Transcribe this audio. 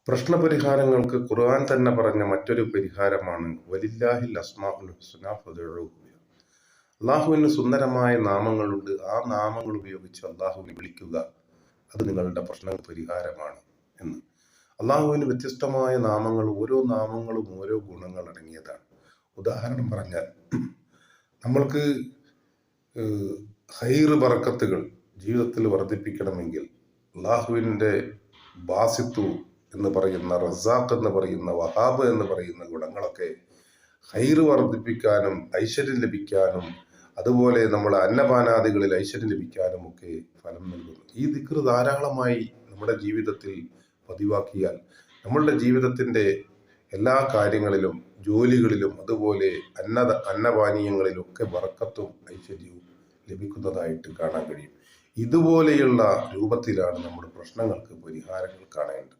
പ്രശ്നപരിഹാരങ്ങൾക്ക് ഖുർആൻ തന്നെ പറഞ്ഞ മറ്റൊരു പരിഹാരമാണ് വലില്ലാഹിൽ അസ്മാഉൽ ഹുസ്ന ഫദ്ഉഹു ബിഹാ. അള്ളാഹുവിന് സുന്ദരമായ നാമങ്ങളുണ്ട്. ആ നാമങ്ങൾ ഉപയോഗിച്ച് അള്ളാഹുവിനെ വിളിക്കുക. അത് നിങ്ങളുടെ പ്രശ്ന പരിഹാരമാണ് എന്ന്. അള്ളാഹുവിന് വ്യത്യസ്തമായ നാമങ്ങൾ, ഓരോ നാമങ്ങളും ഓരോ ഗുണങ്ങൾ അടങ്ങിയതാണ്. ഉദാഹരണം പറഞ്ഞാൽ, നമ്മൾക്ക് ഖൈറ് ബറക്കത്തുകൾ ജീവിതത്തിൽ വർദ്ധിപ്പിക്കണമെങ്കിൽ അള്ളാഹുവിൻ്റെ ബാസിത്തു എന്ന് പറയുന്ന, റസാഖ് എന്ന് പറയുന്ന, വഹാബ് എന്ന് പറയുന്ന ഗുണങ്ങളൊക്കെ ഖൈറ് വർദ്ധിപ്പിക്കാനും ഐശ്വര്യം ലഭിക്കാനും അതുപോലെ നമ്മൾ അന്നപാനാദികളിൽ ഐശ്വര്യം ലഭിക്കാനും ഒക്കെ ഫലം നൽകുന്നു. ഈ ദിക്ർ ധാരാളമായി നമ്മുടെ ജീവിതത്തിൽ പതിവാക്കിയാൽ നമ്മളുടെ ജീവിതത്തിൻ്റെ എല്ലാ കാര്യങ്ങളിലും, ജോലികളിലും അതുപോലെ അന്നപാനീയങ്ങളിലൊക്കെ ബറക്കത്തും ഐശ്വര്യവും ലഭിക്കുന്നതായിട്ട് കാണാൻ കഴിയും. ഇതുപോലെയുള്ള രൂപത്തിലാണ് നമ്മുടെ പ്രശ്നങ്ങൾക്ക് പരിഹാരങ്ങൾ കാണേണ്ടത്.